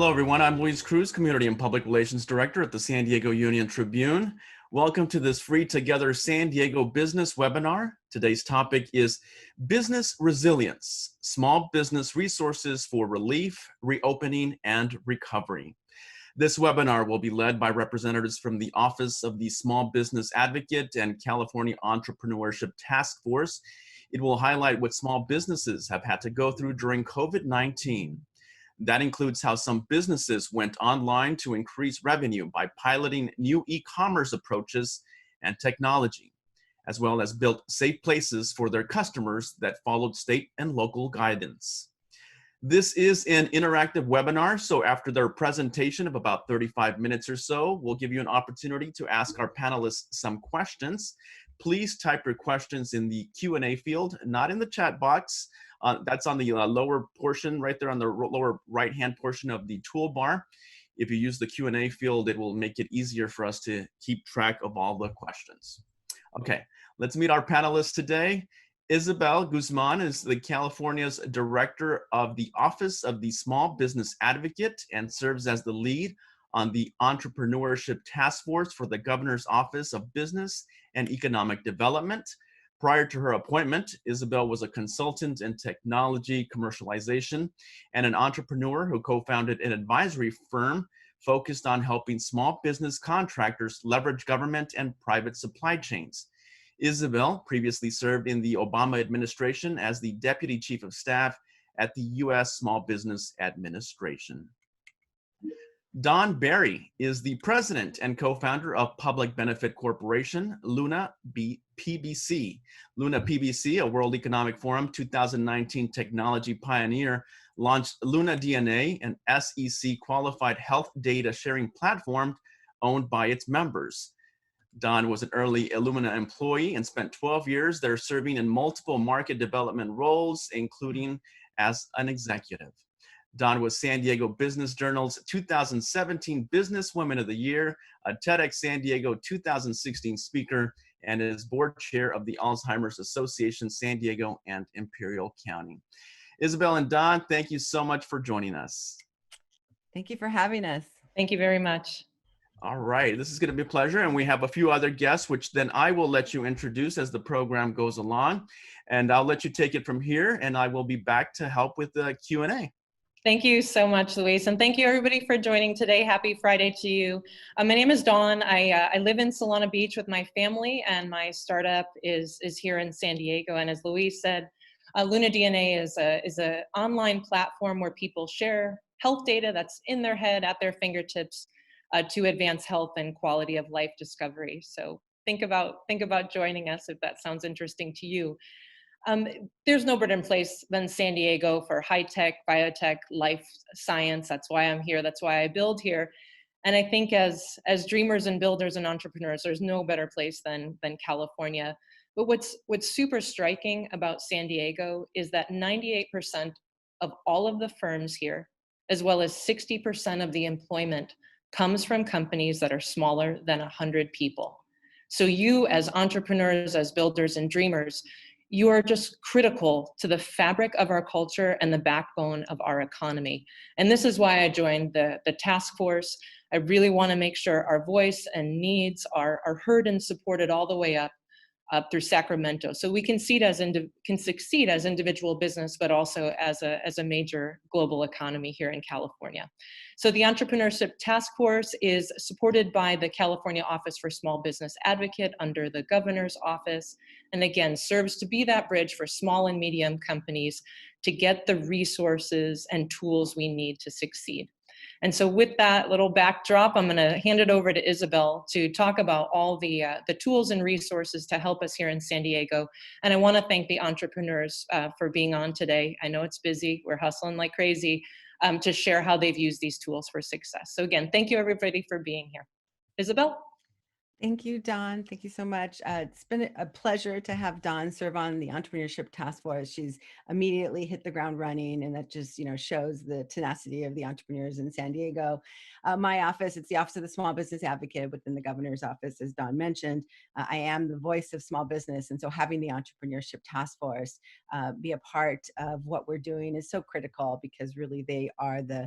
Hello, everyone. I'm Luis Cruz, Community and Public Relations Director at the San Diego Union-Tribune. Welcome to this free Together San Diego Business webinar. Today's topic is Business Resilience, Small Business Resources for Relief, Reopening, and Recovery. This webinar will be led by representatives from the Office of the Small Business Advocate and California Entrepreneurship Task Force. It will highlight what small businesses have had to go through during COVID-19. That includes how some businesses went online to increase revenue by piloting new e-commerce approaches and technology, as well as built safe places for their customers that followed state and local guidance. This is an interactive webinar, so after their presentation of about 35 minutes or so, we'll give you an opportunity to ask our panelists some questions. Please type your questions in the Q&A field, not in the chat box. That's on the lower portion, right there on the lower right-hand portion of the toolbar. If you use the Q&A field, it will make it easier for us to keep track of all the questions. Okay, let's meet our panelists today. Isabel Guzman is California's Director of the Office of the Small Business Advocate and serves as the lead on the Entrepreneurship Task Force for the Governor's Office of Business and Economic Development. Prior to her appointment, Isabel was a consultant in technology commercialization and an entrepreneur who co-founded an advisory firm focused on helping small business contractors leverage government and private supply chains. Isabel previously served in the Obama administration as the Deputy Chief of Staff at the U.S. Small Business Administration. Don Berry is the president and co-founder of Public Benefit Corporation, Luna PBC. Luna PBC, a World Economic Forum 2019 technology pioneer, launched Luna DNA, an SEC-qualified health data sharing platform owned by its members. Don was an early Illumina employee and spent 12 years there serving in multiple market development roles, including as an executive. Don was San Diego Business Journal's 2017 Businesswoman of the Year, a TEDx San Diego 2016 speaker, and is board chair of the Alzheimer's Association San Diego and Imperial County. Isabel and Don, thank you so much for joining us. Thank you for having us. Thank you very much. All right, this is going to be a pleasure, and we have a few other guests, which then I will let you introduce as the program goes along, and I'll let you take it from here, and I will be back to help with the Q&A. Thank you so much, Luis, and thank you everybody for joining today. Happy Friday to you. My name is Dawn. I live in Solana Beach with my family, and my startup is here in San Diego. And as Luis said, Luna DNA is an online platform where people share health data that's in their head, at their fingertips, to advance health and quality of life discovery. So think about joining us if that sounds interesting to you. There's no better place than San Diego for high-tech, biotech, life science. That's why I'm here. That's why I build here. And I think as dreamers and builders and entrepreneurs, there's no better place than California. But what's super striking about San Diego is that 98% of all of the firms here, as well as 60% of the employment, comes from companies that are smaller than 100 people. So you as entrepreneurs, as builders and dreamers, you are just critical to the fabric of our culture and the backbone of our economy. And this is why I joined the task force. I really want to make sure our voice and needs are heard and supported all the way up through Sacramento. So we can succeed as individual business, but also as a major global economy here in California. So the Entrepreneurship Task Force is supported by the California Office for Small Business Advocate under the Governor's Office, and again, serves to be that bridge for small and medium companies to get the resources and tools we need to succeed. And so with that little backdrop, I'm going to hand it over to Isabel to talk about all the tools and resources to help us here in San Diego. And I want to thank the entrepreneurs for being on today. I know it's busy. We're hustling like crazy to share how they've used these tools for success. So again, thank you everybody for being here. Isabel? Thank you, Dawn. Thank you so much. It's been a pleasure to have Dawn serve on the Entrepreneurship Task Force. She's immediately hit the ground running, and that just shows the tenacity of the entrepreneurs in San Diego. My office, it's the Office of the Small Business Advocate within the Governor's Office, as Dawn mentioned. I am the voice of small business, and so having the Entrepreneurship Task Force be a part of what we're doing is so critical, because really they are the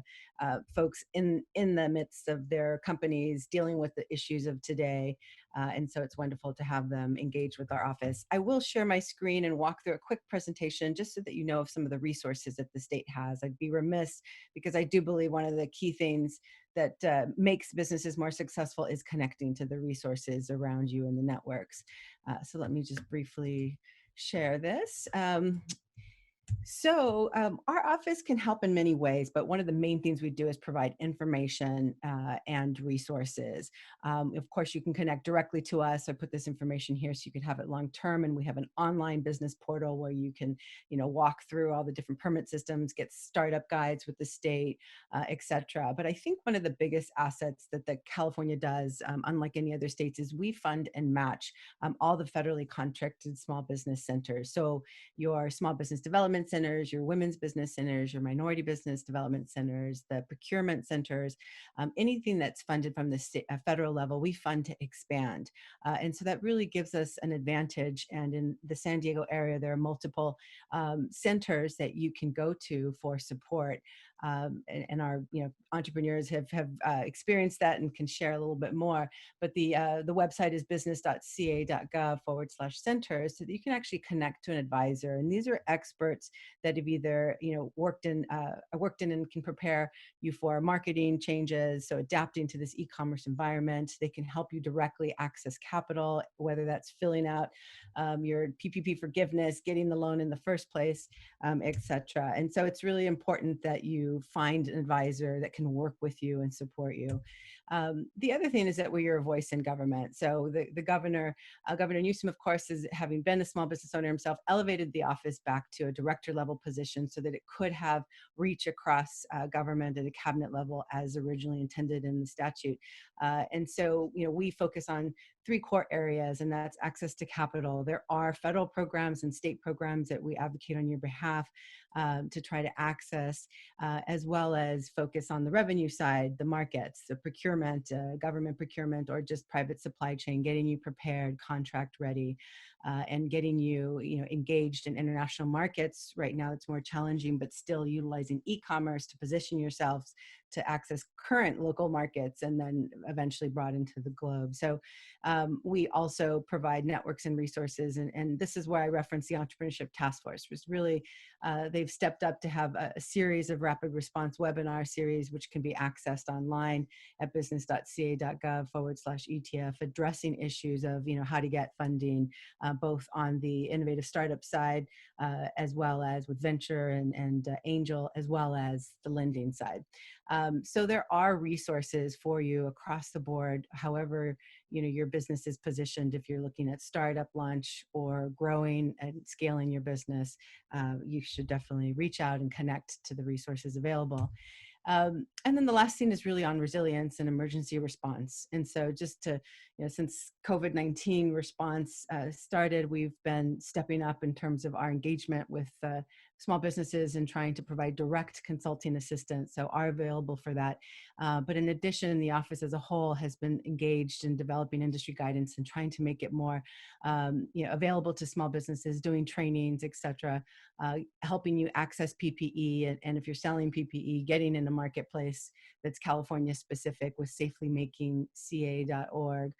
folks in the midst of their companies dealing with the issues of today. And so it's wonderful to have them engage with our office. I will share my screen and walk through a quick presentation just so that you know of some of the resources that the state has. I'd be remiss, because I do believe one of the key things that makes businesses more successful is connecting to the resources around you in the networks. So let me just briefly share this. Our office can help in many ways, but one of the main things we do is provide information and resources. Of course, you can connect directly to us. I put this information here so you can have it long term, and we have an online business portal where you can, walk through all the different permit systems, get startup guides with the state, etc. But I think one of the biggest assets that California does, unlike any other states, is we fund and match all the federally contracted small business centers. So your small business development centers, your women's business centers, your minority business development centers, the procurement centers, anything that's funded from the federal level, we fund to expand. And so that really gives us an advantage. And in the San Diego area, there are multiple centers that you can go to for support. And our entrepreneurs have experienced that and can share a little bit more. But the website is business.ca.gov/centers, so that you can actually connect to an advisor. And these are experts that have either worked in and can prepare you for marketing changes, so adapting to this e-commerce environment. They can help you directly access capital, whether that's filling out your PPP forgiveness, getting the loan in the first place, etc. And so it's really important that you find an advisor that can work with you and support you. The other thing is that we're your voice in government. So the governor, Governor Newsom, of course, is, having been a small business owner himself, elevated the office back to a director level position so that it could have reach across government at a cabinet level as originally intended in the statute. And so, we focus on three core areas, and that's access to capital. There are federal programs and state programs that we advocate on your behalf to try to access, as well as focus on the revenue side, the markets, the procurement, government procurement, or just private supply chain, getting you prepared, contract ready, and getting you, engaged in international markets. Right now it's more challenging, but still utilizing e-commerce to position yourselves to access current local markets and then eventually brought into the globe. So we also provide networks and resources. And this is where I reference the Entrepreneurship Task Force, which really, they've stepped up to have a series of rapid response webinar series, which can be accessed online at business.ca.gov/ETF, addressing issues of, how to get funding, both on the innovative startup side, as well as with venture and angel, as well as the lending side. So there are resources for you across the board, however, your business is positioned. If you're looking at startup launch or growing and scaling your business, you should definitely reach out and connect to the resources available. And then the last thing is really on resilience and emergency response. And so just to, since COVID-19 response started, we've been stepping up in terms of our engagement with small businesses and trying to provide direct consulting assistance, so are available for that. But in addition, the office as a whole has been engaged in developing industry guidance and trying to make it more available to small businesses, doing trainings, et cetera, helping you access PPE. And if you're selling PPE, getting in a marketplace that's California specific with safelymakingca.org,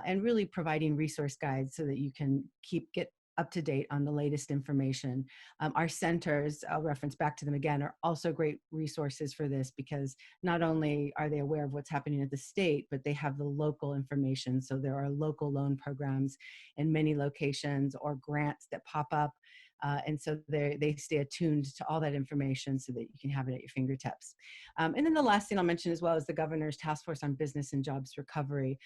and really providing resource guides so that you can get up to date on the latest information. Our centers, I'll reference back to them again, are also great resources for this, because not only are they aware of what's happening at the state, but they have the local information. So there are local loan programs in many locations or grants that pop up. And so they stay attuned to all that information so that you can have it at your fingertips. And then the last thing I'll mention as well is the Governor's Task Force on Business and Jobs Recovery,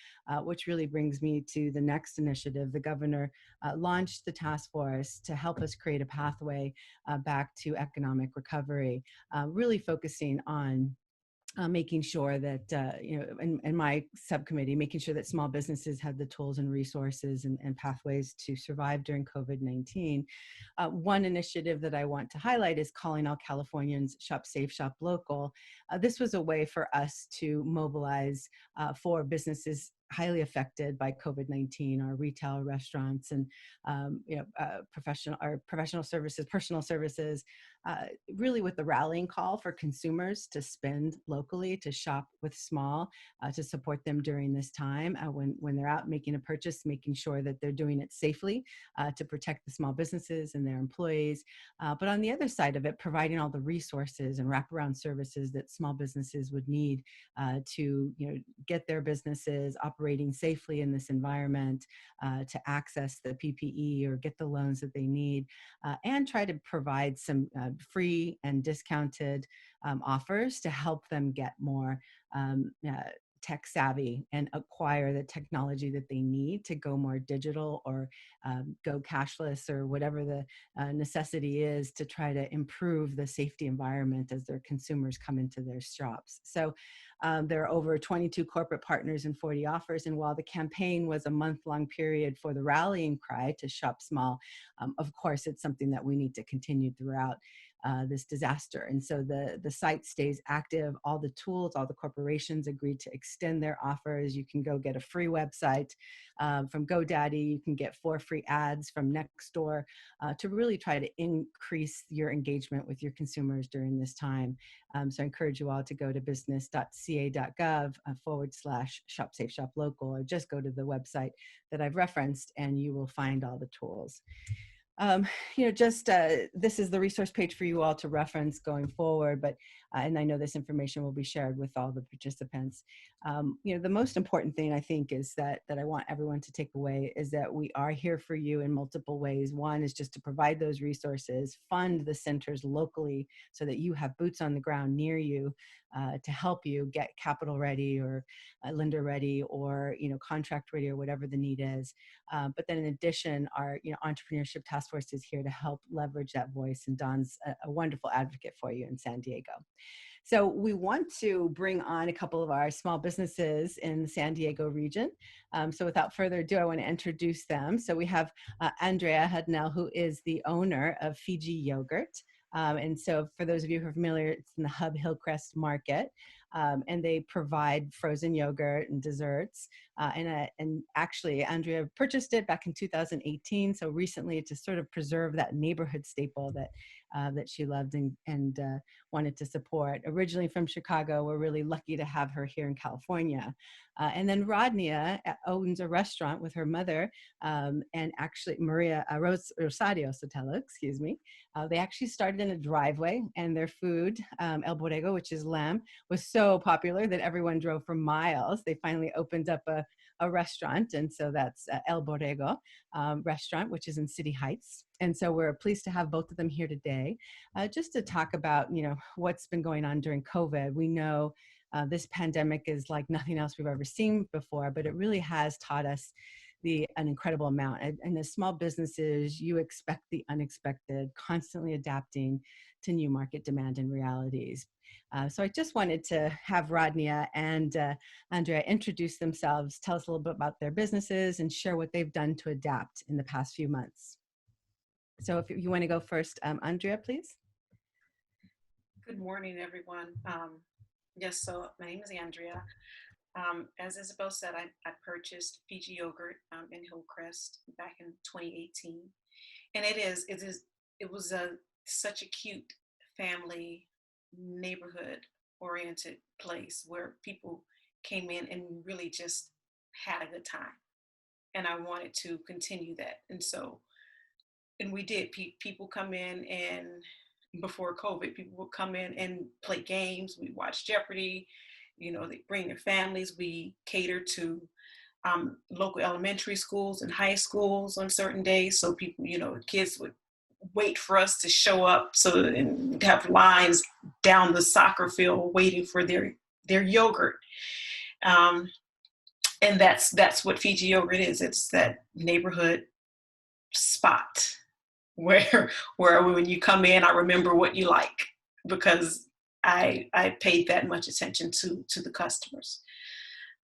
which really brings me to the next initiative. The Governor launched the task force to help us create a pathway back to economic recovery, really focusing on making sure that, in my subcommittee, making sure that small businesses had the tools and resources and pathways to survive during COVID-19. One initiative that I want to highlight is calling all Californians Shop Safe, Shop Local. This was a way for us to mobilize for businesses highly affected by COVID-19, our retail, restaurants, and professional services, personal services, really with the rallying call for consumers to spend locally, to shop with small, to support them during this time when they're out making a purchase, making sure that they're doing it safely to protect the small businesses and their employees. But on the other side of it, providing all the resources and wraparound services that small businesses would need to get their businesses operating safely in this environment, to access the PPE or get the loans that they need, and try to provide some free and discounted offers to help them get more tech savvy and acquire the technology that they need to go more digital or go cashless or whatever the necessity is to try to improve the safety environment as their consumers come into their shops. So there are over 22 corporate partners and 40 offers. And while the campaign was a month-long period for the rallying cry to shop small, of course, it's something that we need to continue throughout this disaster. And so the site stays active. All the tools, all the corporations agreed to extend their offers. You can go get a free website from GoDaddy. You can get 4 free ads from Nextdoor to really try to increase your engagement with your consumers during this time. So I encourage you all to go to business.ca.gov/Shop Safe, Shop Local, or just go to the website that I've referenced and you will find all the tools. This is the resource page for you all to reference going forward, but and I know this information will be shared with all the participants. The most important thing I think is that I want everyone to take away is that we are here for you in multiple ways. One is just to provide those resources, fund the centers locally so that you have boots on the ground near you to help you get capital ready or lender ready or contract ready or whatever the need is. But then in addition, our entrepreneurship task force is here to help leverage that voice, and Don's a wonderful advocate for you in San Diego. So we want to bring on a couple of our small businesses in the San Diego region. So without further ado, I want to introduce them. So we have Andrea Hudnell, who is the owner of Fiji Yogurt. And so for those of you who are familiar, it's in the Hub Hillcrest Market. And they provide frozen yogurt and desserts. And actually, Andrea purchased it back in 2018. So recently, to sort of preserve that neighborhood staple that she loved and wanted to support. Originally from Chicago, we're really lucky to have her here in California. And then Rodnia owns a restaurant with her mother, and actually Maria Rosario Sotelo, excuse me. They actually started in a driveway, and their food, El Borrego, which is lamb, was so popular that everyone drove for miles. They finally opened up a restaurant, and so that's El Borrego restaurant, which is in City Heights. And so we're pleased to have both of them here today, just to talk about what's been going on during COVID. We know this pandemic is like nothing else we've ever seen before, but it really has taught us an incredible amount. And as small businesses, you expect the unexpected, constantly adapting to new market demand and realities. So I just wanted to have Rodnia and Andrea introduce themselves, tell us a little bit about their businesses, and share what they've done to adapt in the past few months. So if you want to go first, Andrea, please. Good morning, everyone. Yes, so my name is Andrea. As Isabel said, I purchased Fiji Yogurt in Hillcrest back in 2018, and it was such a cute family neighborhood-oriented place where people came in and really just had a good time, and I wanted to continue that, and we did. People come in, and before COVID, people would come in and play games. We watch Jeopardy. They bring their families. We cater to local elementary schools and high schools on certain days. So people, kids would wait for us to show up and have lines down the soccer field waiting for their yogurt. And that's what Fiji Yogurt is. It's that neighborhood spot where when you come in, I remember what you like, because I paid that much attention to the customers.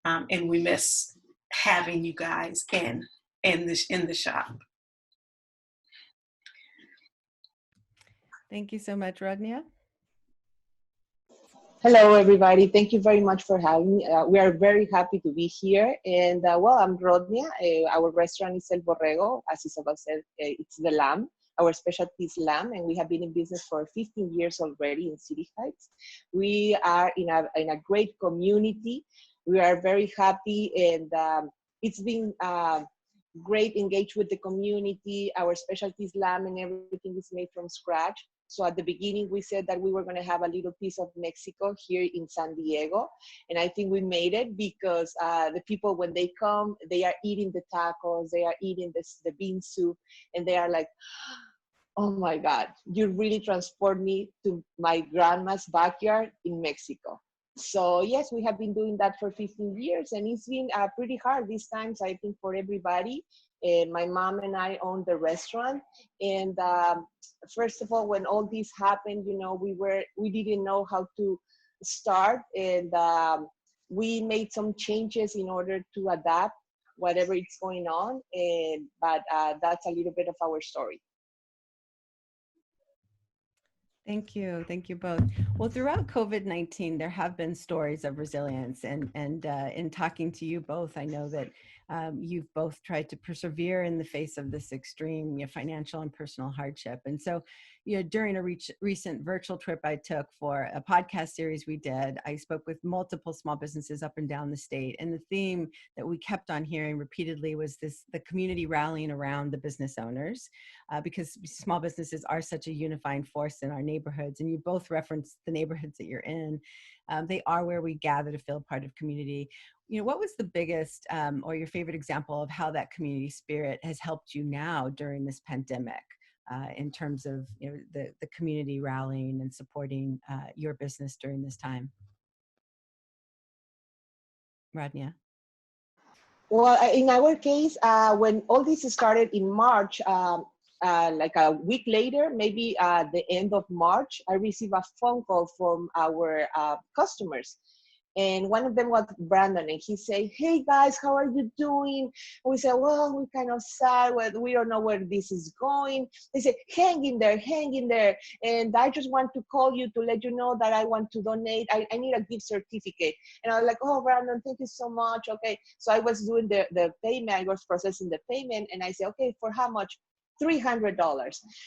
And we miss having you guys in the shop. Thank you so much, Rodnia. Hello, everybody. Thank you very much for having me. We are very happy to be here. And well, I'm Rodnia. Our restaurant is El Borrego. As Isabel said, it's the lamb. Our specialty is lamb, and we have been in business for 15 years already in City Heights. We are in a great community. We are very happy, and it's been great engaged with the community. Our specialty is lamb, and everything is made from scratch. So at the beginning, we said that we were going to have a little piece of Mexico here in San Diego. And I think we made it because the people, when they come, they are eating the tacos, they are eating the bean soup, and they are like, oh my God, you really transport me to my grandma's backyard in Mexico. So yes, we have been doing that for 15 years, and it's been pretty hard these times, I think, for everybody. And my mom and I own the restaurant. And first of all, when all this happened, you know, we didn't know how to start, and we made some changes in order to adapt whatever is going on. But that's a little bit of our story. Thank you. Thank you both. Well, throughout COVID-19, there have been stories of resilience, and in talking to you both, I know that you've both tried to persevere in the face of this extreme, you know, financial and personal hardship. And so, you know, during a recent virtual trip I took for a podcast series we did, I spoke with multiple small businesses up and down the state. And the theme that we kept on hearing repeatedly was the community rallying around the business owners, because small businesses are such a unifying force in our neighborhoods. And you both referenced the neighborhoods that you're in. They are where we gather to feel part of community. You know, what was the biggest or your favorite example of how that community spirit has helped you now during this pandemic in terms of, you know, the community rallying and supporting your business during this time? Rodnia? Well, in our case, when all this started in March, like a week later, maybe the end of March, I received a phone call from our customers. And one of them was Brandon, and he said, hey guys, how are you doing? And we said, well, we're kind of sad, we don't know where this is going. They said, hang in there. And I just want to call you to let you know that I want to donate. I need a gift certificate. And I was like, oh, Brandon, thank you so much. Okay. So I was doing the payment, I was processing the payment, and I said, okay, for how much? $300.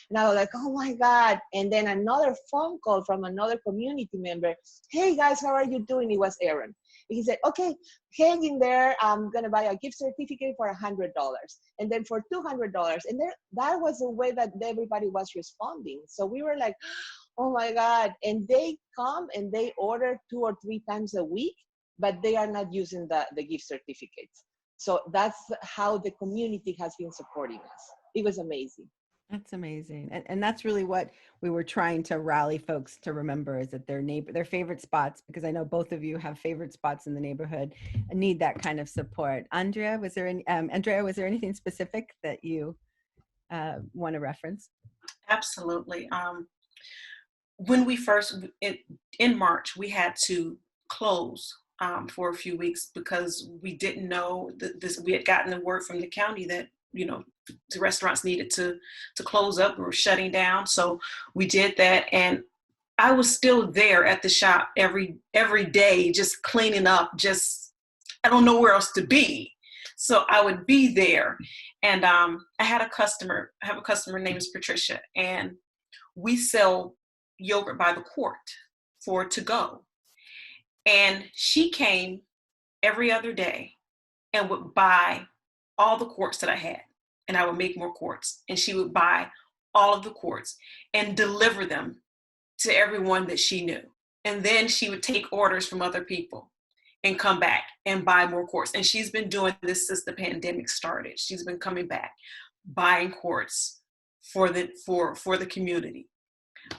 And I was like, oh my God. And then another phone call from another community member. Hey guys, how are you doing? It was Aaron. He said, okay, hang in there. I'm going to buy a gift certificate for $100. And then for $200. And then that was the way that everybody was responding. So we were like, oh my God. And they come and they order 2 or 3 times a week, but they are not using the gift certificates. So that's how the community has been supporting us. It was amazing. That's amazing. And that's really what we were trying to rally folks to remember, is that their favorite spots, because I know both of you have favorite spots in the neighborhood and need that kind of support. Andrea, was there anything specific that you want to reference? Absolutely. When we first, in March, we had to close for a few weeks because we didn't know we had gotten the word from the county that, you know, the restaurants needed to close up. We were shutting down. So we did that. And I was still there at the shop every day, just cleaning up, I don't know where else to be. So I would be there. And I have a customer named Patricia, and we sell yogurt by the quart for to go. And she came every other day and would buy all the quarts that I had. And I would make more quarts, and she would buy all of the quarts and deliver them to everyone that she knew. And then she would take orders from other people and come back and buy more quarts. And she's been doing this since the pandemic started. She's been coming back, buying quarts for the community.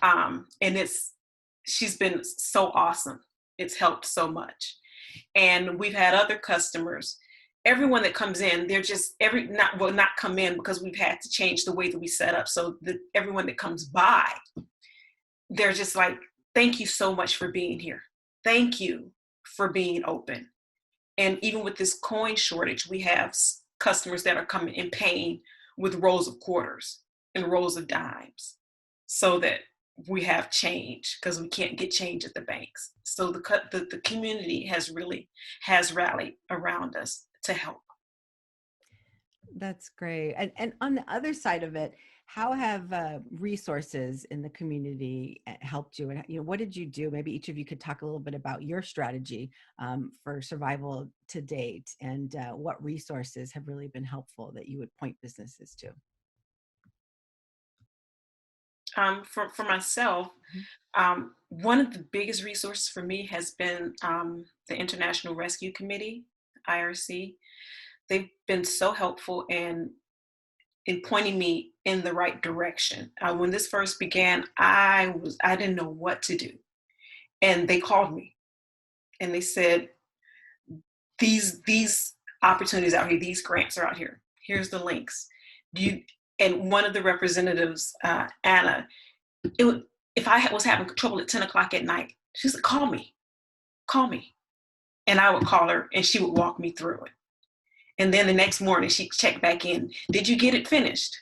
And she's been so awesome. It's helped so much. And we've had other customers. Everyone that comes in, they're just not come in because we've had to change the way that we set up. So everyone that comes by, they're just like, thank you so much for being here. Thank you for being open. And even with this coin shortage, we have customers that are coming and paying with rolls of quarters and rolls of dimes so that we have change, because we can't get change at the banks. So the community has rallied around us to help. That's great. And on the other side of it, how have resources in the community helped you? And what did you do? Maybe each of you could talk a little bit about your strategy for survival to date, and what resources have really been helpful that you would point businesses to. For myself, one of the biggest resources for me has been the International Rescue Committee, IRC. They've been so helpful in pointing me in the right direction. When this first began, I didn't know what to do. And they called me and they said, these opportunities out here, these grants are out here. Here's the links. And one of the representatives, Anna, if I was having trouble at 10 o'clock at night, she said, call me. And I would call her and she would walk me through it. And then the next morning she'd check back in. Did you get it finished?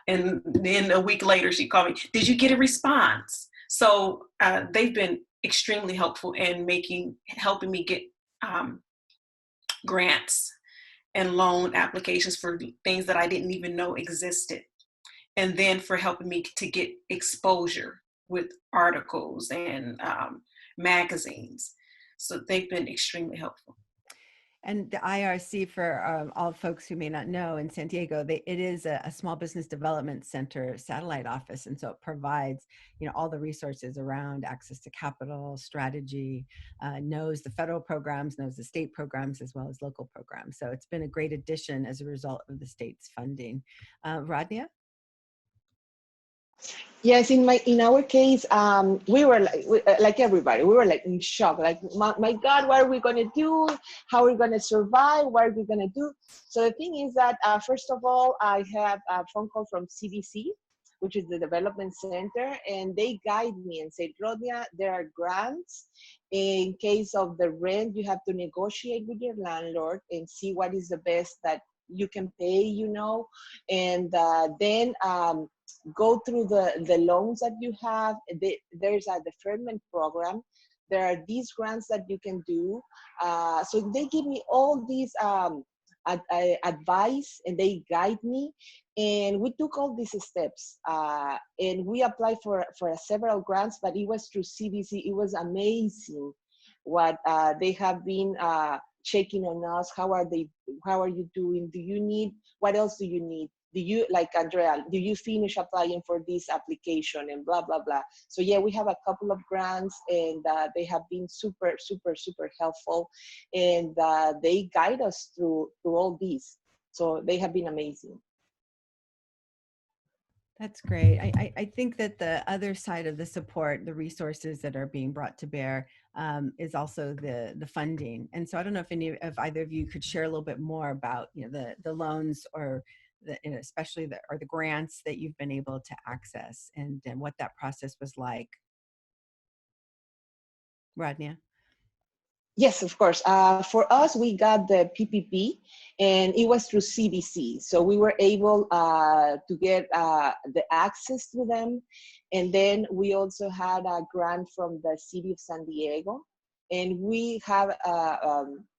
And then a week later she called me. Did you get a response? So they've been extremely helpful in helping me get grants and loan applications for things that I didn't even know existed. And then for helping me to get exposure with articles and magazines. So they've been extremely helpful. And the IRC, for all folks who may not know, in San Diego, it is a small business development center satellite office, and so it provides, all the resources around access to capital, strategy, knows the federal programs, knows the state programs, as well as local programs. So it's been a great addition as a result of the state's funding. Rodnia? Yes, in our case, we were like everybody. We were like in shock. Like, my God, what are we going to do? How are we going to survive? What are we going to do? So the thing is that first of all, I have a phone call from CDC, which is the development center, and they guide me and say, Rodnia, there are grants. In case of the rent, you have to negotiate with your landlord and see what is the best that you can pay, and then go through the loans that you have. There's a deferment program. There are these grants that you can do. So they give me all these advice, and they guide me. And we took all these steps, and we applied for several grants, but it was through CDC. It was amazing what they have been checking on us. How are you doing? What else do you need? Do you, like Andrea, do you finish applying for this application, and blah, blah, blah. So yeah, we have a couple of grants, and they have been super, super, super helpful. And they guide us through all these. So they have been amazing. That's great. I think that the other side of the support, the resources that are being brought to bear, is also the funding. And so I don't know if either of you could share a little bit more about the loans, or especially the grants that you've been able to access, and what that process was like. Rodnia? Yes, of course. For us, we got the PPP, and it was through CDC. So we were able to get the access to them. And then we also had a grant from the city of San Diego. And we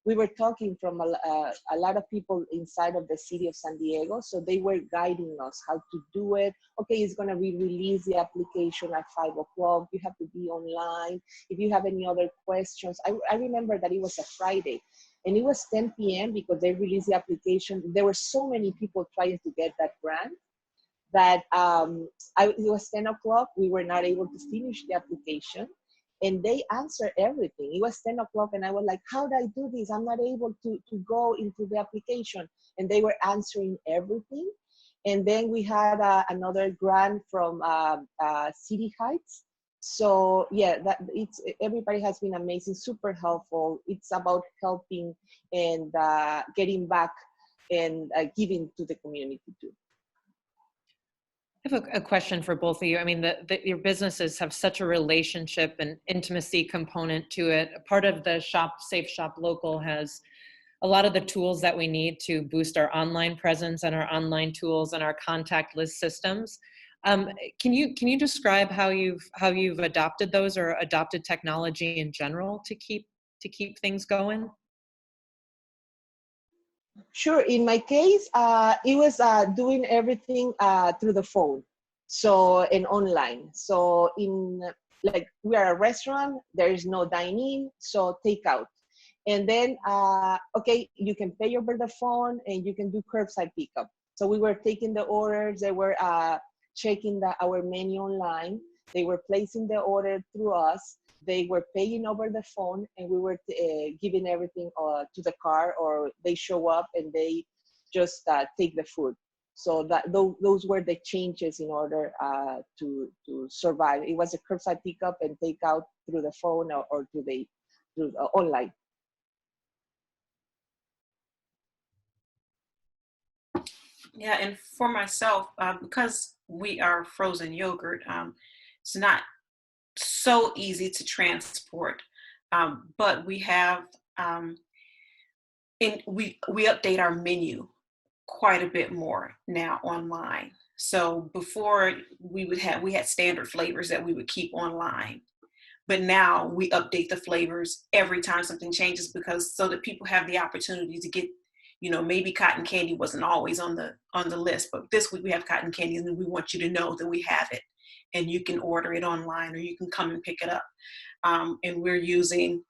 were talking from a lot of people inside of the city of San Diego. So they were guiding us how to do it. Okay, it's gonna release the application at 5 o'clock. You have to be online. If you have any other questions, I remember that it was a Friday, and it was 10 p.m. because they released the application. There were so many people trying to get that grant that it was 10 o'clock. We were not able to finish the application. And they answered everything. It was 10 o'clock, and I was like, how do I do this? I'm not able to go into the application. And they were answering everything. And then we had another grant from City Heights. So yeah, everybody has been amazing, super helpful. It's about helping and getting back and giving to the community too. I have a question for both of you. I mean, your businesses have such a relationship and intimacy component to it. A part of the Safe Shop Local has a lot of the tools that we need to boost our online presence and our online tools and our contact list systems. Can you describe how you've adopted those or adopted technology in general to keep things going? Sure. In my case, it was doing everything through the phone, so and online. So like we are a restaurant, there is no dining, so takeout. And then, okay, you can pay over the phone and you can do curbside pickup. So we were taking the orders, they were checking our menu online, they were placing the order through us, they were paying over the phone, and we were giving everything to the car, or they show up and they just take the food. So those were the changes in order to survive. It was a curbside pickup and takeout through the phone or through online. Yeah, and for myself, because we are frozen yogurt, it's not so easy to transport, but we have, we update our menu quite a bit more now online. So before we had standard flavors that we would keep online, but now we update the flavors every time something changes, because so that people have the opportunity to get, maybe cotton candy wasn't always on the list, but this week we have cotton candy and we want you to know that we have it and you can order it online or you can come and pick it up. And we're using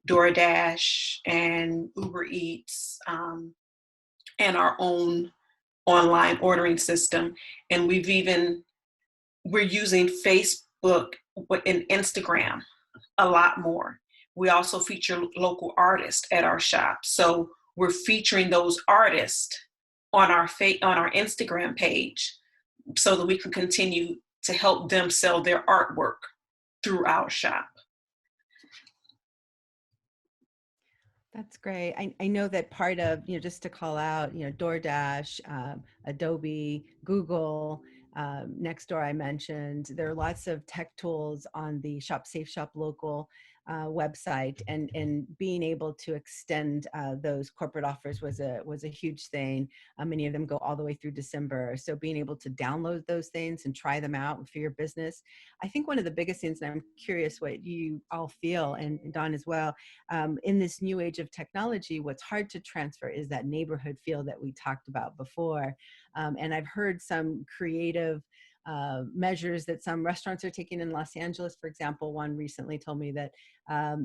DoorDash and Uber Eats and our own online ordering system. And we're using Facebook and Instagram a lot more. We also feature local artists at our shop. So we're featuring those artists on our Instagram page so that we can continue to help them sell their artwork through our shop. That's great. I know that part of, just to call out, DoorDash, Adobe, Google, Nextdoor I mentioned, there are lots of tech tools on the Safe Shop Local website, and being able to extend those corporate offers was a huge thing. Many of them go all the way through December. So being able to download those things and try them out for your business. I think one of the biggest things, and I'm curious what you all feel, and Dawn as well, in this new age of technology, what's hard to transfer is that neighborhood feel that we talked about before. And I've heard some creative measures that some restaurants are taking in Los Angeles. For example, one recently told me that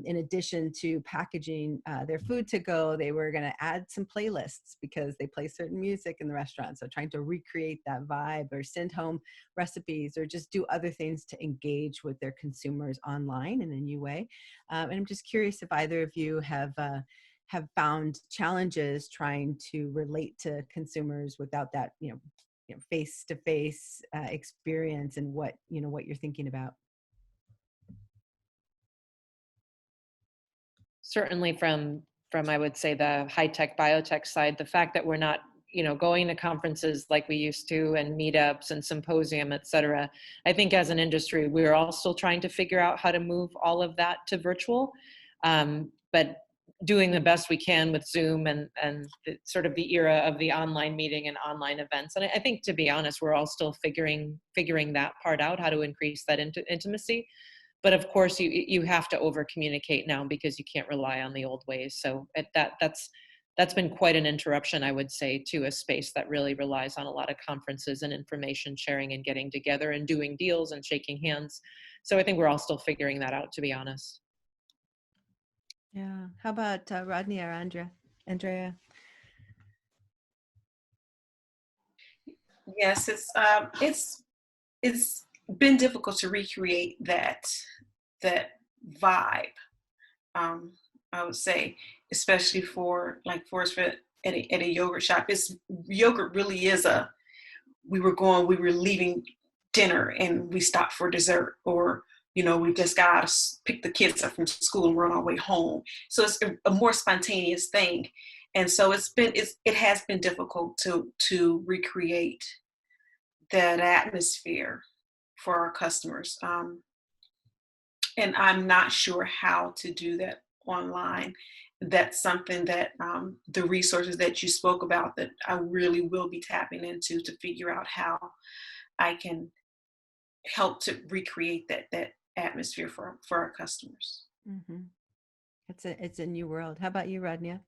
in addition to packaging their food to go, they were going to add some playlists because they play certain music in the restaurant. So trying to recreate that vibe, or send home recipes, or just do other things to engage with their consumers online in a new way. And I'm just curious if either of you have found challenges trying to relate to consumers without that, face-to-face experience, and what you're thinking about. Certainly from I would say the high-tech biotech side, the fact that we're not going to conferences like we used to, and meetups and symposium, et cetera. I think as an industry, we're all still trying to figure out how to move all of that to virtual, but doing the best we can with Zoom and sort of the era of the online meeting and online events. And I think, to be honest, we're all still figuring that part out, how to increase that intimacy. But of course, you have to over communicate now, because you can't rely on the old ways. So that's been quite an interruption, I would say, to a space that really relies on a lot of conferences and information sharing and getting together and doing deals and shaking hands. So I think we're all still figuring that out, to be honest. Yeah. How about Rodney or Andrea? Yes, it's been difficult to recreate that vibe. I would say, especially for us at a yogurt shop. Yogurt really is we were leaving dinner and we stopped for dessert, or we just got to pick the kids up from school and we're on our way home. So it's a more spontaneous thing. And so it has been difficult to recreate that atmosphere for our customers. And I'm not sure how to do that online. That's something that the resources that you spoke about that I really will be tapping into to figure out how I can help to recreate that atmosphere for our customers. Mm-hmm. It's a new world. How about you, Rodnia?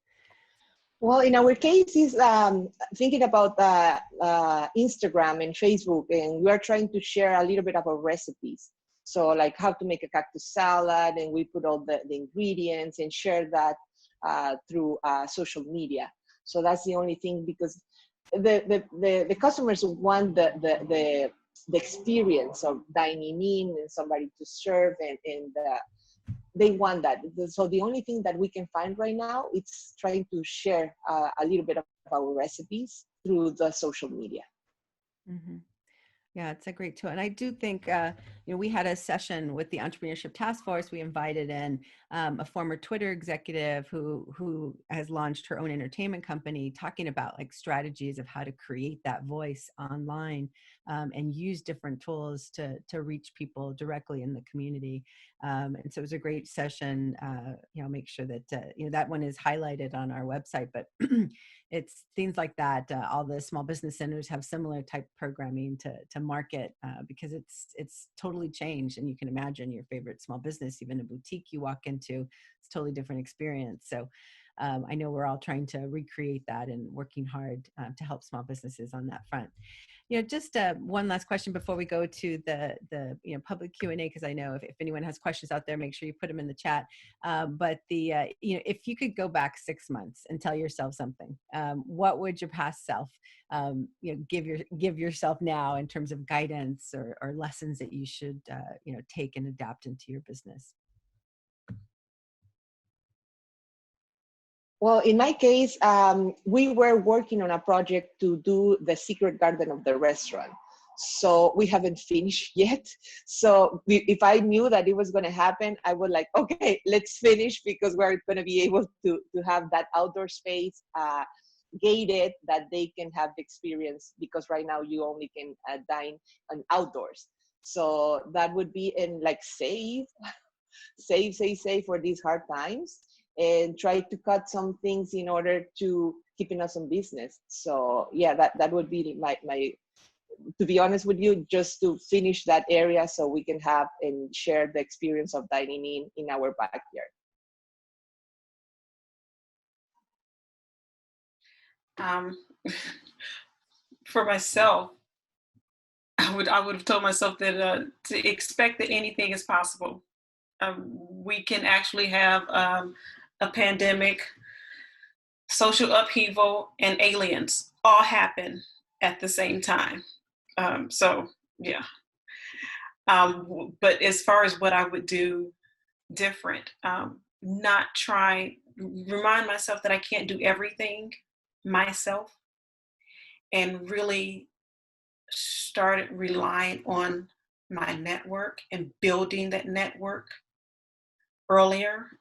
Well, in our case, is thinking about Instagram and Facebook, and we are trying to share a little bit about recipes. So, like how to make a cactus salad, and we put all the ingredients and share that through social media. So that's the only thing, because the customers want the experience of dining in and somebody to serve, and they want that. So the only thing that we can find right now is trying to share a little bit of our recipes through the social media. Mm-hmm. Yeah, it's a great tool. And I do think, we had a session with the Entrepreneurship Task Force. We invited in a former Twitter executive who has launched her own entertainment company, talking about like strategies of how to create that voice online and use different tools to reach people directly in the community. And so it was a great session. Make sure that, that one is highlighted on our website, but it's things like that. All the small business centers have similar type programming to market because it's totally changed. And you can imagine your favorite small business, even a boutique you walk into, it's a totally different experience. So I know we're all trying to recreate that and working hard to help small businesses on that front. Just one last question before we go to the public Q&A, because I know if anyone has questions out there, make sure you put them in the chat. But if you could go back 6 months and tell yourself something, what would your past self give yourself now in terms of guidance or lessons that you should take and adapt into your business? Well, in my case, we were working on a project to do the secret garden of the restaurant. So we haven't finished yet. So if I knew that it was going to happen, I would like, okay, let's finish, because we're going to be able to have that outdoor space gated, that they can have the experience, because right now you only can dine on outdoors. So that would be save for these hard times, and try to cut some things in order to keeping us in business. So yeah, that would be my, to be honest with you, just to finish that area so we can have and share the experience of dining in our backyard. For myself, I would have told myself that to expect that anything is possible. We can actually have a pandemic, social upheaval, and aliens all happen at the same time. So yeah. But as far as what I would do different, remind myself that I can't do everything myself, and really started relying on my network and building that network earlier,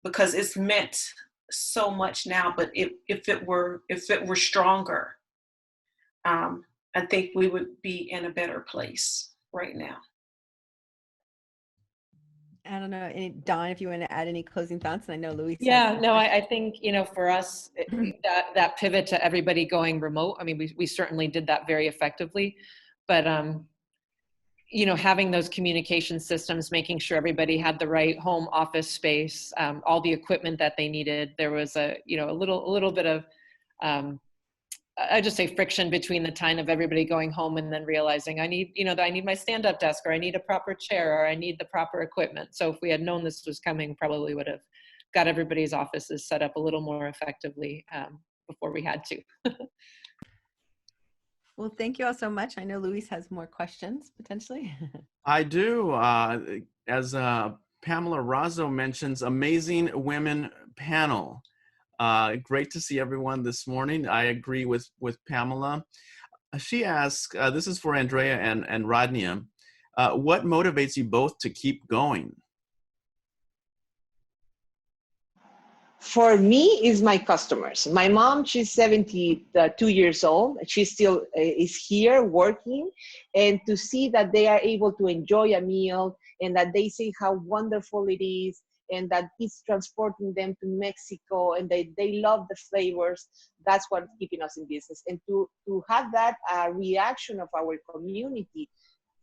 because it's meant so much now. But if it were stronger, I think we would be in a better place right now. I don't know, Dawn, if you want to add any closing thoughts. And I know Luis. Yeah, no, I think, for us, that pivot to everybody going remote, I mean, we certainly did that very effectively, but, having those communication systems, making sure everybody had the right home office space, all the equipment that they needed. There was a little bit of, I just say friction between the time of everybody going home and then realizing I need my stand-up desk, or I need a proper chair, or I need the proper equipment. So if we had known this was coming, probably would have got everybody's offices set up a little more effectively before we had to. Well, thank you all so much. I know Luis has more questions potentially. I do. As Pamela Razzo mentions, amazing women panel. Great to see everyone this morning. I agree with Pamela. She asks, this is for Andrea and Rodnia, what motivates you both to keep going? For me, is my customers. My mom, she's 72 years old. She still is here working, and to see that they are able to enjoy a meal and that they say how wonderful it is and that it's transporting them to Mexico and they love the flavors, that's what's keeping us in business. And to have that reaction of our community,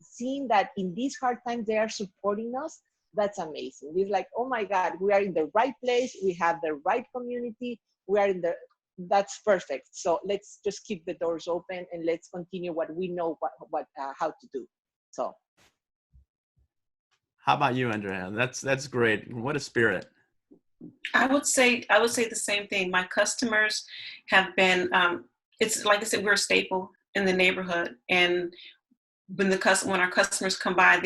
seeing that in these hard times they are supporting us, that's amazing. It's like, oh my God, we are in the right place. We have the right community. That's perfect. So let's just keep the doors open and let's continue what we know, how to do. So. How about you, Andrea? That's great. What a spirit. I would say the same thing. My customers have been, it's like I said, we're a staple in the neighborhood. And when our customers come by,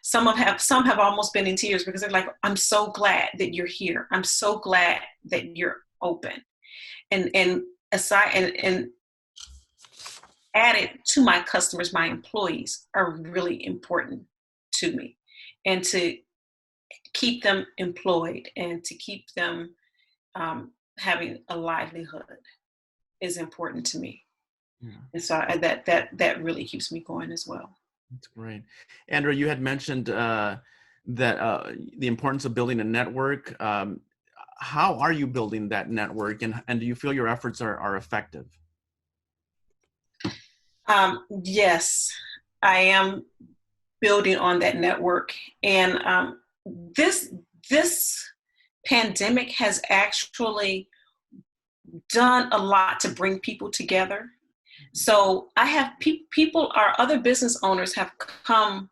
some have almost been in tears because they're like, I'm so glad that you're here. I'm so glad that you're open. And added to my customers, my employees are really important to me. And to keep them employed and to keep them having a livelihood is important to me. Yeah. And so that really keeps me going as well. That's great. Andrea, you had mentioned that the importance of building a network. How are you building that network, and do you feel your efforts are effective? Yes, I am building on that network. And this pandemic has actually done a lot to bring people together. So I have other business owners have come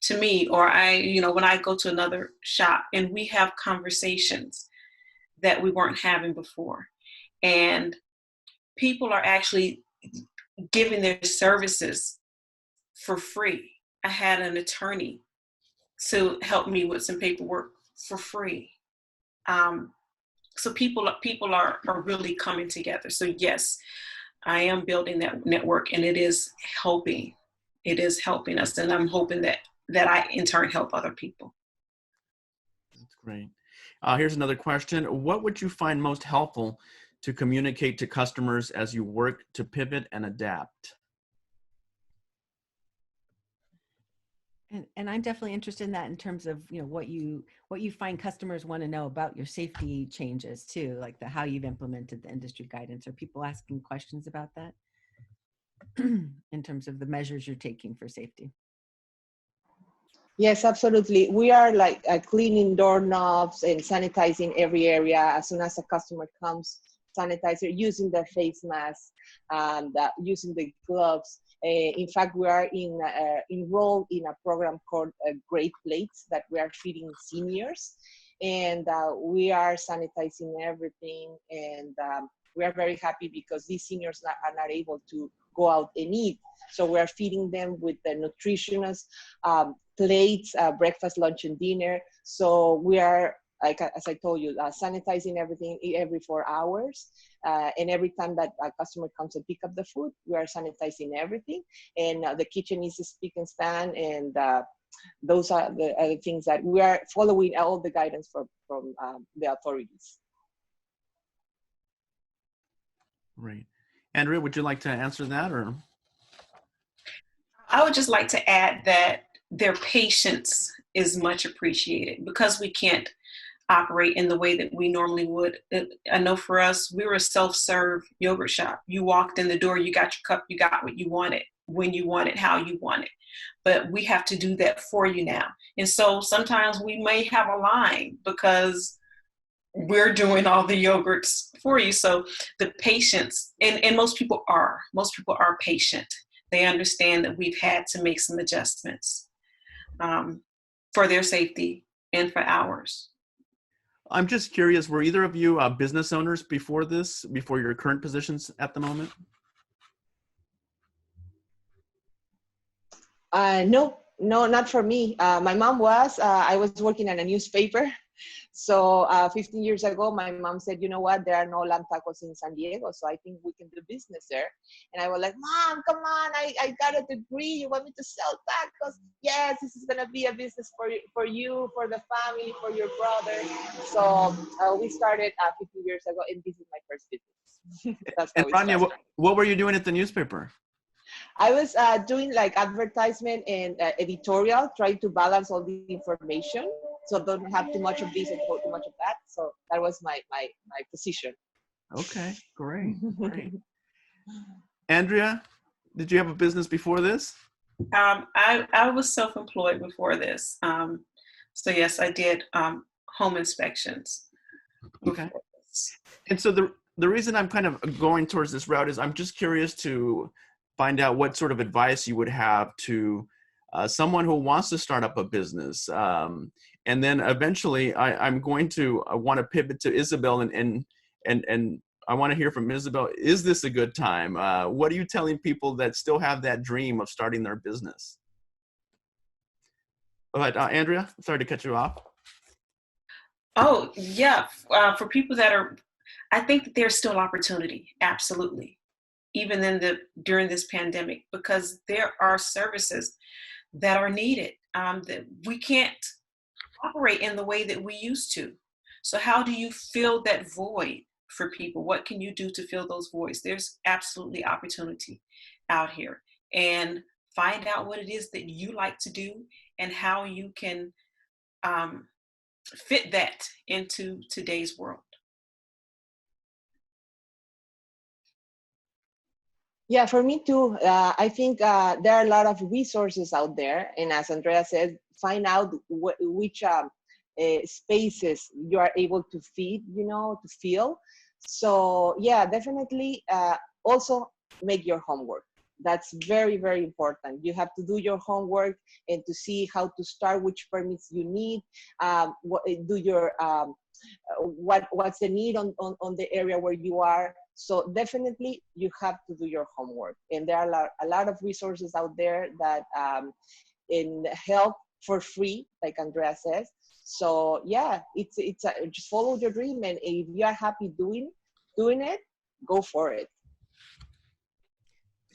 to me, or when I go to another shop and we have conversations that we weren't having before. And people are actually giving their services for free. I had an attorney to help me with some paperwork for free. So people are really coming together. So yes, I am building that network, and it is helping. It is helping us, and I'm hoping that I in turn help other people. That's great. Here's another question. What would you find most helpful to communicate to customers as you work to pivot and adapt? And I'm definitely interested in that in terms of, what you find customers want to know about your safety changes too, like how you've implemented the industry guidance. Are people asking questions about that in terms of the measures you're taking for safety? Yes, absolutely. We are like cleaning doorknobs and sanitizing every area as soon as a customer comes. Sanitizer, using the face mask, and using the gloves. In fact, we are enrolled in a program called Great Plates that we are feeding seniors, and we are sanitizing everything. And we are very happy because these seniors are not able to go out and eat. So we are feeding them with the nutritious plates, breakfast, lunch, and dinner. So we are, like as I told you, sanitizing everything every 4 hours. And every time that a customer comes and pick up the food, we are sanitizing everything. And the kitchen is spick and span. And those are the things that we are following all the guidance from the authorities. Right. Andrea, would you like to answer that, or? I would just like to add that their patience is much appreciated because we can't operate in the way that we normally would. I know for us, we were a self-serve yogurt shop. You walked in the door, you got your cup, you got what you wanted, when you wanted, how you wanted. But we have to do that for you now. And so sometimes we may have a line because we're doing all the yogurts for you. So the patience, and most people are patient. They understand that we've had to make some adjustments for their safety and for ours. I'm just curious, were either of you business owners before your current positions at the moment? No, not for me. My mom was. I was working at a newspaper, So 15 years ago, my mom said, you know what, there are no lamb tacos in San Diego, so I think we can do business there. And I was like, Mom, come on, I got a degree. You want me to sell tacos? Yes, this is going to be a business for you, for the family, for your brother. So we started 15 years ago, and this is my first business. That's how And we Rania, started. what were you doing at the newspaper? I was doing like advertisement and editorial, trying to balance all the information. So don't have too much of this and too much of that. So that was my position. Okay, great. Andrea, did you have a business before this? I was self-employed before this. So yes, I did home inspections. Okay. And so the reason I'm kind of going towards this route is I'm just curious to find out what sort of advice you would have to someone who wants to start up a business. And then eventually I'm going to want to pivot to Isabel and I want to hear from Isabel. Is this a good time? What are you telling people that still have that dream of starting their business? But Andrea, sorry to cut you off. Oh yeah, for people that I think that there's still opportunity, absolutely, even during this pandemic, because there are services that are needed that we can't operate in the way that we used to. So how do you fill that void for people? What can you do to fill those voids? There's absolutely opportunity out here, and find out what it is that you like to do and how you can fit that into today's world. Yeah, for me too. I think there are a lot of resources out there. And as Andrea said, find out which spaces you are able to feed, to fill. So yeah, definitely also make your homework. That's very, very important. You have to do your homework and to see how to start, which permits you need, what's the need on the area where you are. So definitely you have to do your homework. And there are a lot of resources out there that in help for free, like Andrea says. So yeah, just follow your dream, and if you are happy doing it, go for it.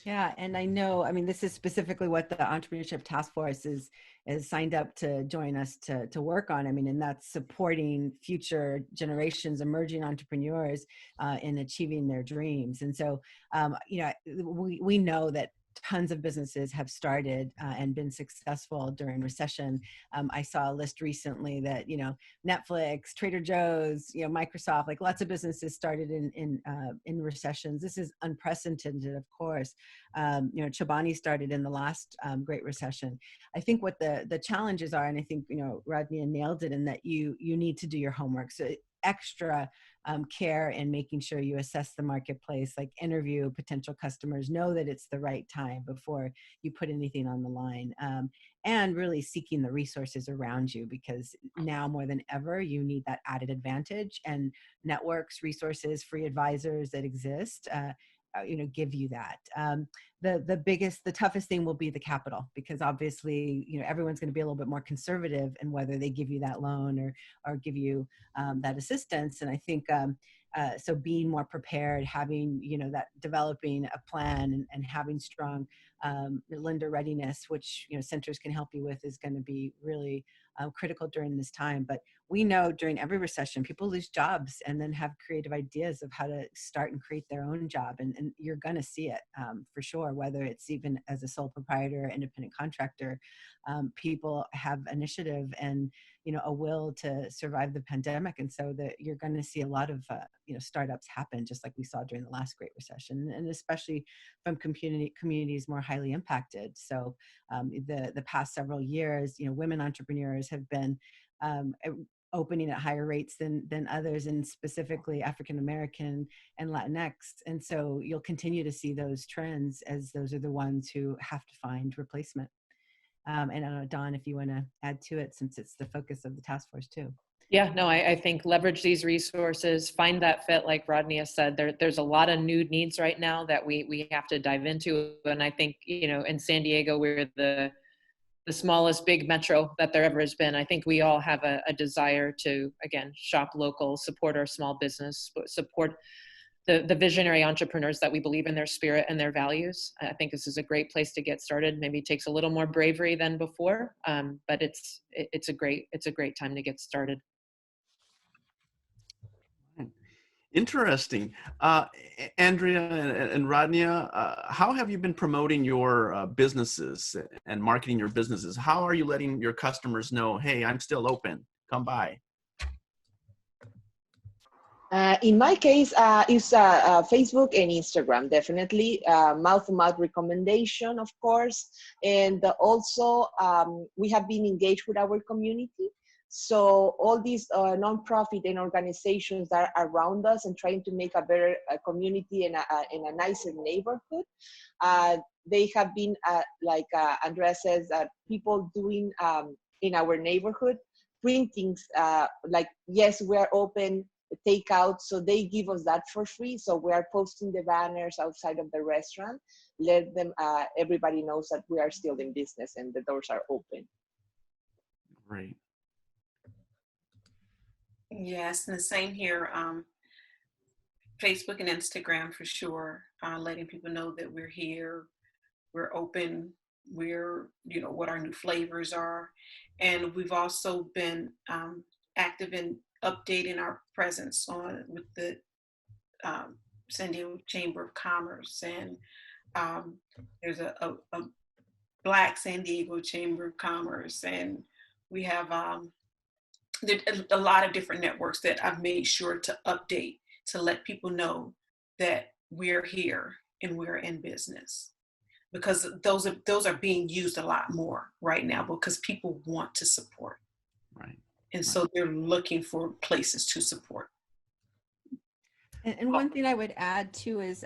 Yeah, and I know, I mean, this is specifically what the Entrepreneurship Task Force is signed up to join us to work on. I mean, and that's supporting future generations, emerging entrepreneurs in achieving their dreams. And so, we know that tons of businesses have started and been successful during recession. I saw a list recently that, Netflix, Trader Joe's, Microsoft, like lots of businesses started in recessions. This is unprecedented, of course. Chobani started in the last Great Recession. I think what the challenges are, and I think, Rodney nailed it in that you need to do your homework. So extra care in making sure you assess the marketplace, like interview potential customers, know that it's the right time before you put anything on the line, and really seeking the resources around you, because now more than ever, you need that added advantage, and networks, resources, free advisors that exist, give you that. The toughest thing will be the capital, because obviously, everyone's going to be a little bit more conservative in whether they give you that loan or give you that assistance. And I think, so being more prepared, having, that developing a plan and having strong lender readiness, which, centers can help you with, is going to be really critical during this time. But we know during every recession, people lose jobs and then have creative ideas of how to start and create their own job. And you're going to see it for sure, whether it's even as a sole proprietor, independent contractor. People have initiative and, a will to survive the pandemic. And so that you're going to see a lot of, startups happen, just like we saw during the last Great Recession, and especially from communities more highly impacted. So the past several years, women entrepreneurs have been opening at higher rates than others, and specifically African American and Latinx. And so you'll continue to see those trends, as those are the ones who have to find replacement. And I don't know, Dawn, if you want to add to it, since it's the focus of the task force too. Yeah, no, I think leverage these resources, find that fit, like Rodney has said. There's a lot of new needs right now that we have to dive into. And I think, in San Diego, we're the the smallest big metro that there ever has been. I think we all have a desire to, again, shop local, support our small business, support the visionary entrepreneurs that we believe in their spirit and their values. I think this is a great place to get started. Maybe it takes a little more bravery than before, but it's a great time to get started. Interesting. Andrea and Rodnia, how have you been promoting your businesses and marketing your businesses? How are you letting your customers know, hey, I'm still open, come by? In my case, it's Facebook and Instagram, definitely. Mouth-to-mouth recommendation, of course. And also, we have been engaged with our community. So all these nonprofit and organizations that are around us and trying to make a better community and a nicer neighborhood, they have been, like Andrea says, people doing in our neighborhood, printings like, yes, we're open, takeout, so they give us that for free. So we are posting the banners outside of the restaurant, let them, everybody knows that we are still in business and the doors are open. Great. Yes, and the same here. Facebook and Instagram for sure, letting people know that we're here, we're open, we're, what our new flavors are. And we've also been active in updating our presence with the San Diego Chamber of Commerce. And there's a Black San Diego Chamber of Commerce. And we have a lot of different networks that I've made sure to update to let people know that we're here and we're in business, because those are being used a lot more right now because people want to support. Right. And so they're looking for places to support. And one thing I would add too is,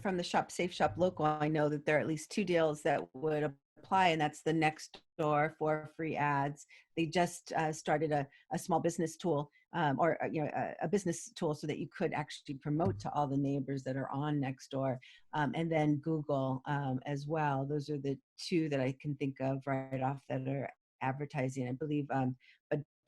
from the Shop Safe, Shop Local, I know that there are at least 2 deals that would apply, and that's the Nextdoor for free ads. They just started a small business tool, or a business tool, so that you could actually promote to all the neighbors that are on Nextdoor, and then Google as well. Those are the 2 that I can think of right off that are advertising. I believe a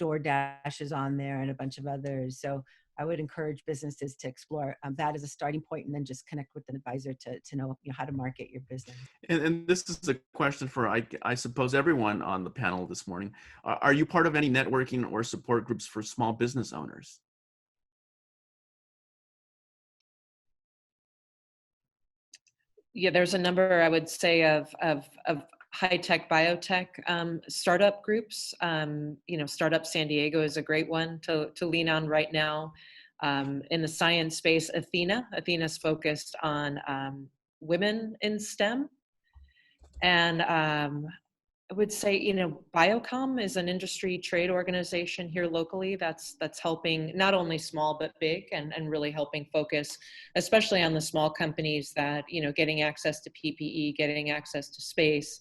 DoorDash is on there and a bunch of others. So I would encourage businesses to explore that as a starting point, and then just connect with an advisor to know how to market your business. And this is a question for, I suppose, everyone on the panel this morning. Are you part of any networking or support groups for small business owners? Yeah, there's a number, I would say, of high-tech biotech startup groups. Startup San Diego is a great one to lean on right now. In the science space, Athena's focused on women in STEM. And I would say, Biocom is an industry trade organization here locally that's helping not only small but big, and really helping focus, especially on the small companies that, getting access to PPE, getting access to space.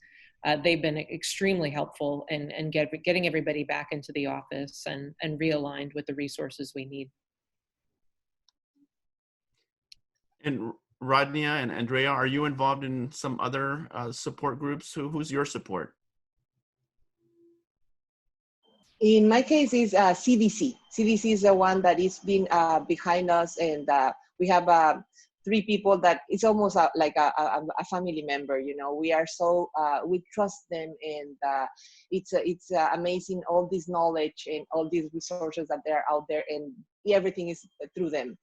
They've been extremely helpful in getting everybody back into the office and realigned with the resources we need. And Rodnia and Andrea, are you involved in some other support groups? Who's your support? In my case, is CDC. CDC is the one that is been behind us, and we have 3 people that it's almost like a family member. We are so we trust them, and it's amazing, all this knowledge and all these resources that they're out there, and everything is through them.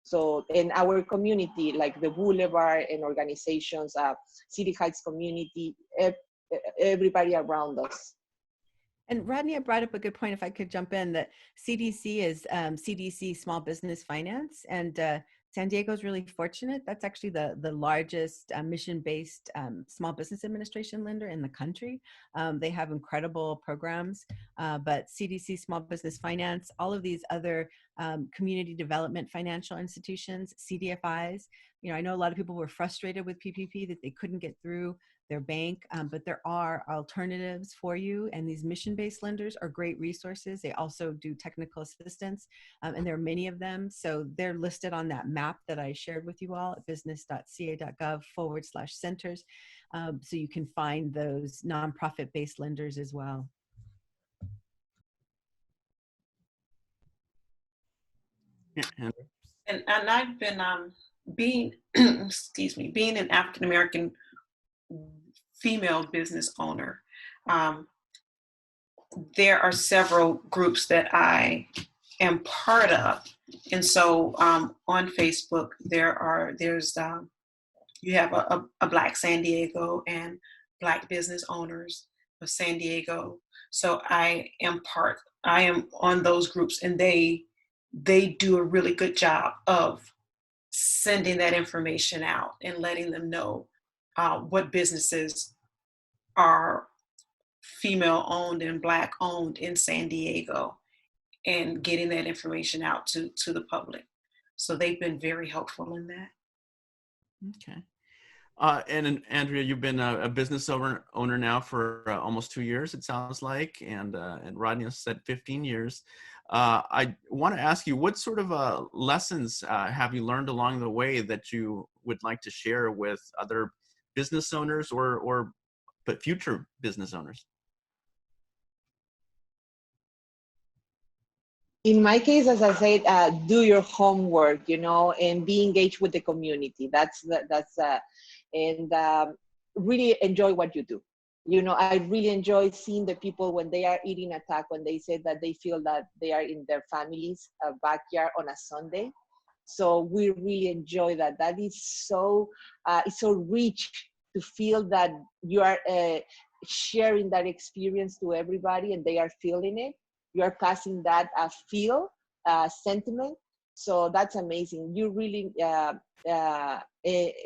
So in our community, like the Boulevard and organizations, City Heights community, everybody around us. And Rodney brought up a good point, if I could jump in, that CDC is CDC Small Business Finance, and San Diego is really fortunate. That's actually the largest mission-based small business administration lender in the country. They have incredible programs, but CDC Small Business Finance, all of these other community development financial institutions, CDFIs, you know, I know a lot of people were frustrated with PPP that they couldn't get through their bank, but there are alternatives for you. And these mission-based lenders are great resources. They also do technical assistance, and there are many of them. So they're listed on that map that I shared with you all at business.ca.gov/centers. So you can find those nonprofit-based lenders as well. Yeah, Andrew. And I've been being excuse me, being an African American female business owner. There are several groups that I am part of, and so on Facebook there's you have a Black San Diego and Black business owners of San Diego. So I am on those groups, and they do a really good job of sending that information out and letting them know what businesses are female owned and Black owned in San Diego, and getting that information out to the public. So they've been very helpful in that. Okay. And Andrea, you've been a business owner now for almost 2 years, it sounds like, and Rodney said 15 years. I want to ask you, what sort of lessons have you learned along the way that you would like to share with other business owners but future business owners? In my case, as I said, do your homework, you know, and be engaged with the community. Really enjoy what you do. You know, I really enjoy seeing the people when they are eating a taco, when they say that they feel that they are in their family's backyard on a Sunday. So we really enjoy that. That is so, it's so rich to feel that you are sharing that experience to everybody and they are feeling it. You are passing that sentiment. So that's amazing. You really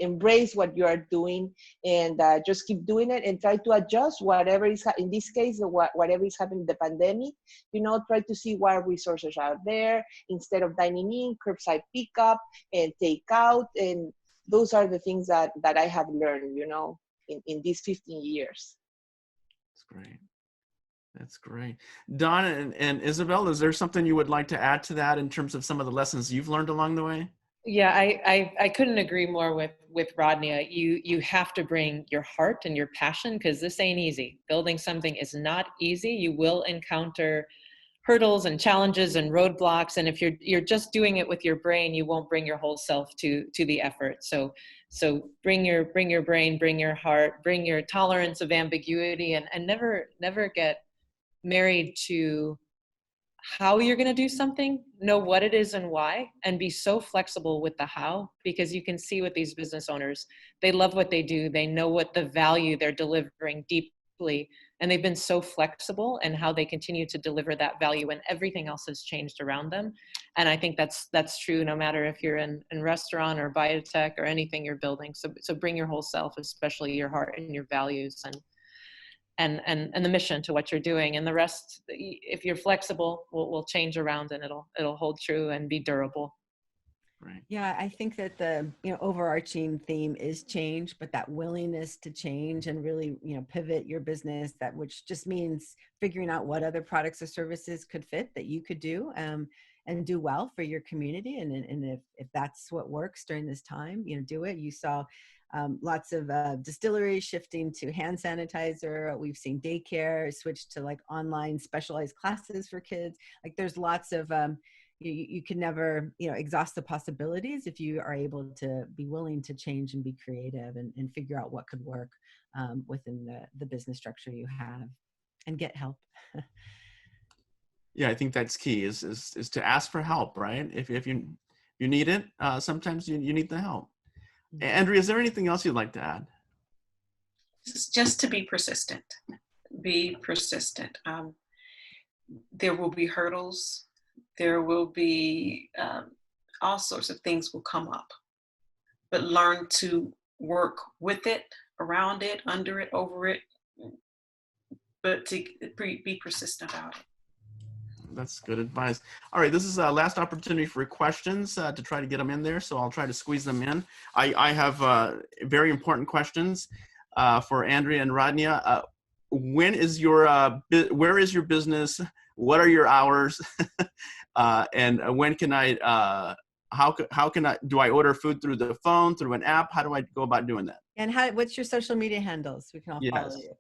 embrace what you are doing, and just keep doing it and try to adjust whatever is, in this case, whatever is happening, the pandemic, you know, try to see what resources are there instead of dining in, curbside pickup and takeout. And those are the things that I have learned, you know, in these 15 years. That's great. That's great. Don and Isabel, is there something you would like to add to that in terms of some of the lessons you've learned along the way? Yeah, I couldn't agree more with Rodney. You have to bring your heart and your passion, because this ain't easy. Building something is not easy. You will encounter hurdles and challenges and roadblocks, and if you're just doing it with your brain, you won't bring your whole self to the effort. So bring your brain, bring your heart, bring your tolerance of ambiguity, and never get married to how you're going to do something. Know what it is and why, and be so flexible with the how, because you can see with these business owners, they love what they do. They know what the value they're delivering deeply, and they've been so flexible in how they continue to deliver that value when everything else has changed around them. And I think that's true no matter if you're in restaurant or biotech or anything you're building. So bring your whole self, especially your heart and your values and the mission to what you're doing, and the rest, if you're flexible, will change around, and it'll hold true and be durable. Right. Yeah, I think that the overarching theme is change, but that willingness to change and really pivot your business, which just means figuring out what other products or services could fit that you could do and do well for your community, and if that's what works during this time, do it. You saw lots of distilleries shifting to hand sanitizer. We've seen daycare switch to like online specialized classes for kids. Like there's lots of you can never exhaust the possibilities if you are able to be willing to change and be creative and figure out what could work within the business structure you have, and get help. Yeah, I think that's key is to ask for help, right? If you need it, sometimes you need the help. Andrea, is there anything else you'd like to add? Just to be persistent. Be persistent. There will be hurdles. There will be all sorts of things will come up, but learn to work with it, around it, under it, over it, but to be persistent about it. That's good advice. All right, this is a last opportunity for questions to try to get them in there, so I'll try to squeeze them in. I have very important questions for Andrea and Rodnia. When is your where is your business? What are your hours? And when can I? How can I? Do I order food through the phone, through an app? How do I go about doing that? And what's your social media handles? We can all follow you.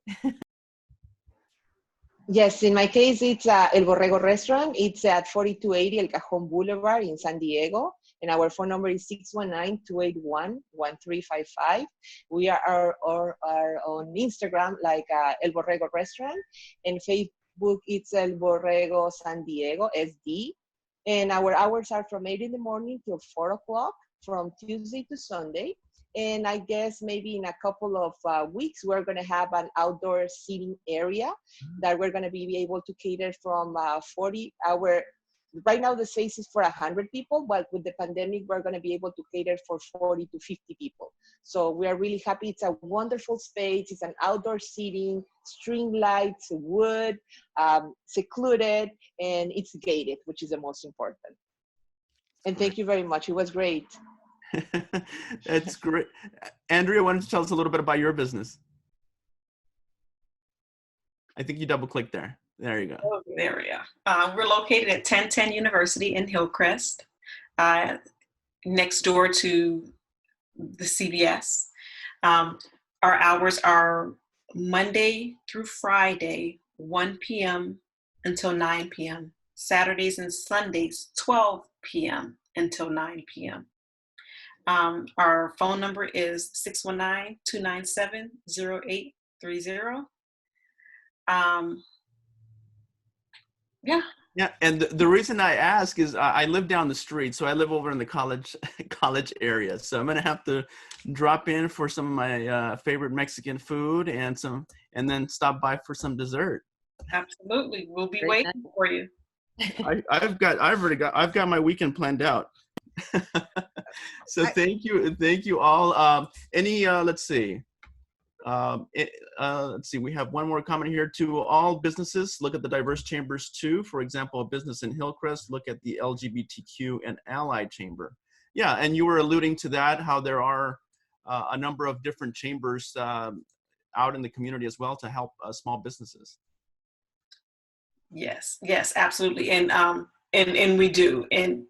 Yes, in my case, it's El Borrego restaurant. It's at 4280 El Cajon Boulevard in San Diego. And our phone number is 619-281-1355. We are on Instagram, like El Borrego restaurant. And Facebook, it's El Borrego San Diego, SD. And our hours are from 8 in the morning till 4 o'clock, from Tuesday to Sunday. And I guess maybe in a couple of weeks, we're going to have an outdoor seating area that we're going to be able to cater from 40 hour. Right now, the space is for 100 people, but with the pandemic, we're going to be able to cater for 40 to 50 people. So we are really happy. It's a wonderful space. It's an outdoor seating, string lights, wood, secluded, and it's gated, which is the most important. And thank you very much. It was great. That's great. Andrea, why don't you tell us a little bit about your business? I think you double clicked there. There you go. Oh, there we are. We're located at 1010 University in Hillcrest, next door to the CVS. Our hours are Monday through Friday, 1 p.m. until 9 p.m. Saturdays and Sundays, 12 p.m. until 9 p.m. Our phone number is 619-297-0830. Yeah, and the reason I ask is I live down the street, so I live over in the college area. So I'm gonna have to drop in for some of my favorite Mexican food and then stop by for some dessert. Absolutely, we'll be Great. waiting for you. I've got my weekend planned out. So thank you all. Let's see. We have one more comment here. To all businesses, look at the diverse chambers too. For example, a business in Hillcrest, look at the LGBTQ and allied chamber. Yeah, and you were alluding to that, how there are a number of different chambers out in the community as well to help small businesses. Yes, absolutely, and we do, and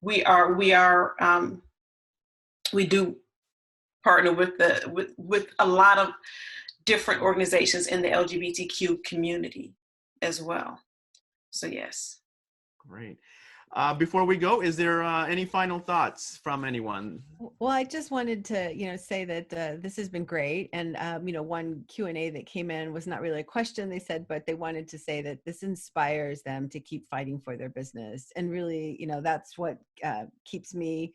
we do partner with a lot of different organizations in the LGBTQ community as well. So yes. Great. Before we go, is there any final thoughts from anyone? Well, I just wanted to, say that this has been great. And, one Q&A that came in was not really a question, they said, but they wanted to say that this inspires them to keep fighting for their business. And really, that's what keeps me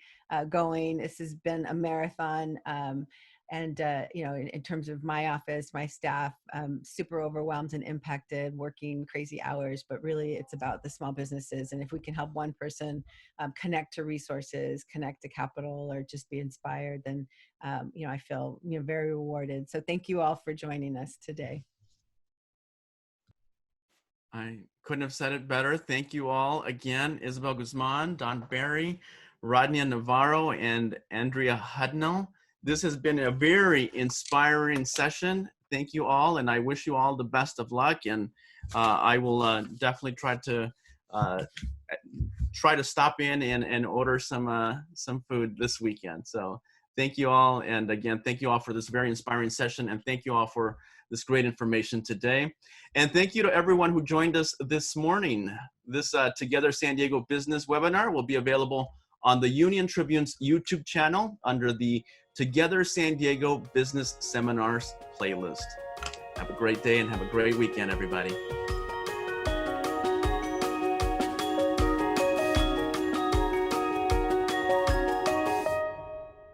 going. This has been a marathon. And, in terms of my office, my staff, super overwhelmed and impacted, working crazy hours, but really it's about the small businesses. And if we can help one person connect to resources, connect to capital, or just be inspired, then, I feel, very rewarded. So thank you all for joining us today. I couldn't have said it better. Thank you all again, Isabel Guzman, Don Barry, Rodnia Navarro, and Andrea Hudnell. This has been a very inspiring session. Thank you all, and I wish you all the best of luck. And I will definitely try to stop in and order some food this weekend. So thank you all, and again, thank you all for this very inspiring session, and thank you all for this great information today. And thank you to everyone who joined us this morning. This Together San Diego Business webinar will be available on the Union-Tribune's YouTube channel under the Together San Diego Business Seminars playlist. Have a great day and have a great weekend, everybody.